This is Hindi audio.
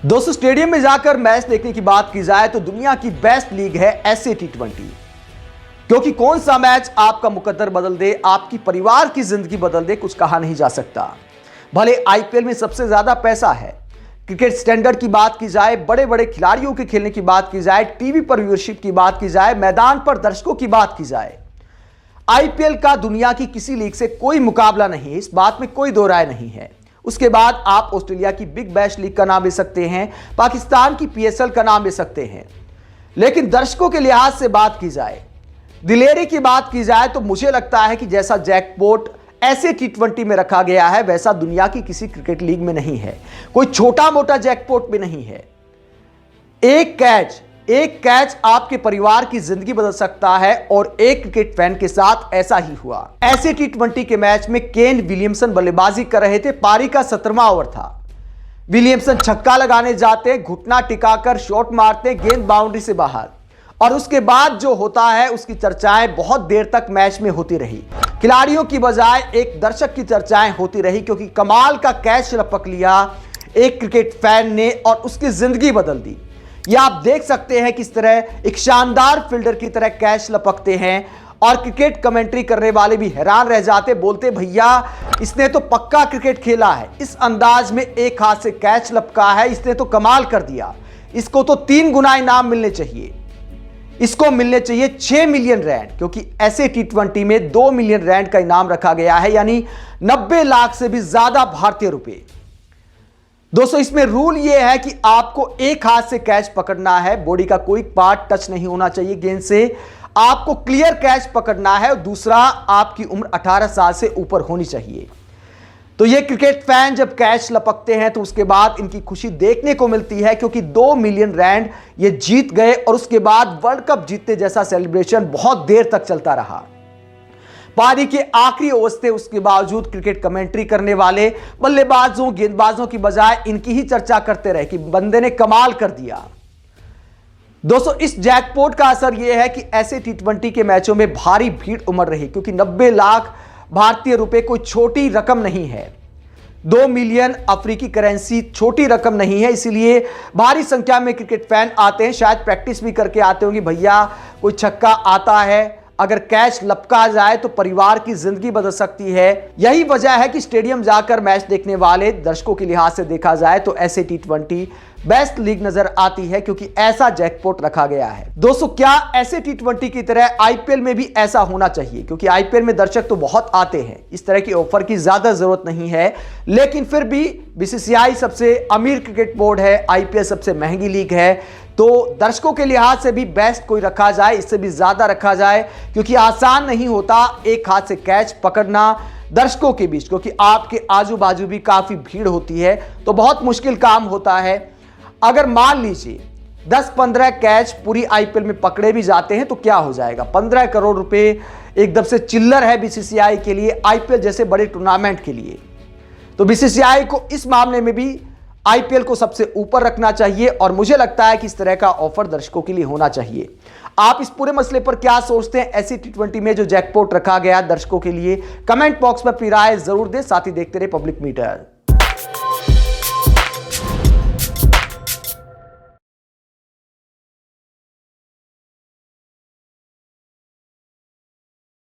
दोस्तों, स्टेडियम में जाकर मैच देखने की बात की जाए तो दुनिया की बेस्ट लीग है ऐसे T20, क्योंकि कौन सा मैच आपका मुकद्दर बदल दे, आपकी परिवार की जिंदगी बदल दे, कुछ कहा नहीं जा सकता। भले आईपीएल में सबसे ज्यादा पैसा है, क्रिकेट स्टैंडर्ड की बात की जाए, बड़े बड़े खिलाड़ियों के खेलने की बात की जाए, टीवी पर व्यूअरशिप की बात की जाए, मैदान पर दर्शकों की बात की जाए, आईपीएल का दुनिया की किसी लीग से कोई मुकाबला नहीं है, इस बात में कोई दो राय नहीं है। उसके बाद आप ऑस्ट्रेलिया की बिग बैश लीग का नाम ले सकते हैं, पाकिस्तान की पीएसएल का नाम ले सकते हैं, लेकिन दर्शकों के लिहाज से बात की जाए, दिलेरी की बात की जाए तो मुझे लगता है कि जैसा जैकपॉट ऐसे T20 में रखा गया है वैसा दुनिया की किसी क्रिकेट लीग में नहीं है। कोई छोटा मोटा जैकपॉट भी नहीं है। एक कैच आपके परिवार की जिंदगी बदल सकता है और एक क्रिकेट फैन के साथ ऐसा ही हुआ। ऐसे T20 के मैच में केन विलियमसन बल्लेबाजी कर रहे थे। पारी का 17वां ओवर था। विलियमसन छक्का लगाने जाते, घुटना टिकाकर शॉट मारते, गेंद बाउंड्री से बाहर, और उसके बाद जो होता है उसकी चर्चाएं बहुत देर तक मैच में होती रही। खिलाड़ियों की बजाय एक दर्शक की चर्चाएं होती रही, क्योंकि कमाल का कैच लपक लिया एक क्रिकेट फैन ने और उसकी जिंदगी बदल दी। यह आप देख सकते हैं किस तरह एक शानदार फील्डर की तरह कैच लपकते हैं और क्रिकेट कमेंट्री करने वाले भी हैरान रह जाते, बोलते भैया इसने तो पक्का क्रिकेट खेला है, इस अंदाज में एक हाथ से कैच लपका है, इसने तो कमाल कर दिया, इसको तो 3 गुना इनाम मिलने चाहिए, इसको मिलने चाहिए 6 मिलियन रैंड, क्योंकि ऐसे T20 में 2 मिलियन रैंड का इनाम रखा गया है, यानी 90 लाख से भी ज्यादा भारतीय रुपए। दोस्तों, इसमें रूल यह है कि आपको एक हाथ से कैच पकड़ना है, बॉडी का कोई पार्ट टच नहीं होना चाहिए गेंद से, आपको क्लियर कैच पकड़ना है, और दूसरा आपकी उम्र 18 साल से ऊपर होनी चाहिए। तो ये क्रिकेट फैन जब कैच लपकते हैं तो उसके बाद इनकी खुशी देखने को मिलती है, क्योंकि 2 मिलियन रैंड ये जीत गए और उसके बाद वर्ल्ड कप जीतने जैसा सेलिब्रेशन बहुत देर तक चलता रहा। पारी के आखिरी ओवर थे, उसके बावजूद क्रिकेट कमेंट्री करने वाले बल्लेबाजों, गेंदबाजों की बजाय इनकी ही चर्चा करते रहे कि बंदे ने कमाल कर दिया। दोस्तों, इस जैकपॉट का असर यह है कि ऐसे T20 के मैचों में भारी भीड़ उमड़ रही, क्योंकि 90 लाख भारतीय रुपए कोई छोटी रकम नहीं है। 2 मिलियन अफ्रीकी करेंसी छोटी रकम नहीं है, इसीलिए भारी संख्या में क्रिकेट फैन आते हैं। शायद प्रैक्टिस भी करके आते होंगे, भैया कोई छक्का आता है, अगर कैच लपका जाए तो परिवार की जिंदगी बदल सकती है। यही वजह है कि स्टेडियम जाकर मैच देखने वाले दर्शकों के लिहाज से देखा जाए तो ऐसे T20 बेस्ट लीग नजर आती है, क्योंकि ऐसा जैकपॉट रखा गया है। दोस्तों, क्या ऐसे T20 की तरह आईपीएल में भी ऐसा होना चाहिए? क्योंकि आईपीएल में दर्शक तो बहुत आते हैं, इस तरह की ऑफर की ज्यादा जरूरत नहीं है, लेकिन फिर भी बीसीसीआई सबसे अमीर क्रिकेट बोर्ड है, आईपीएल सबसे महंगी लीग है, तो दर्शकों के लिहाज से भी बेस्ट कोई रखा जाए, इससे भी ज्यादा रखा जाए, क्योंकि आसान नहीं होता एक हाथ से कैच पकड़ना दर्शकों के बीच, क्योंकि आपके आजू बाजू भी काफी भीड़ होती है, तो बहुत मुश्किल काम होता है। अगर मान लीजिए 10-15 कैच पूरी आईपीएल में पकड़े भी जाते हैं तो क्या हो जाएगा? 15 करोड़ रुपए एकदम से चिल्लर है बीसीसीआई के लिए, आईपीएल जैसे बड़े टूर्नामेंट के लिए। तो बीसीसीआई को इस मामले में भी आईपीएल को सबसे ऊपर रखना चाहिए, और मुझे लगता है कि इस तरह का ऑफर दर्शकों के लिए होना चाहिए। आप इस पूरे मसले पर क्या सोचते हैं? ऐसी T20 में जो जैकपॉट रखा गया दर्शकों के लिए, कमेंट बॉक्स में अपनी राय जरूर दें। साथ ही देखते रहे पब्लिक मीटर।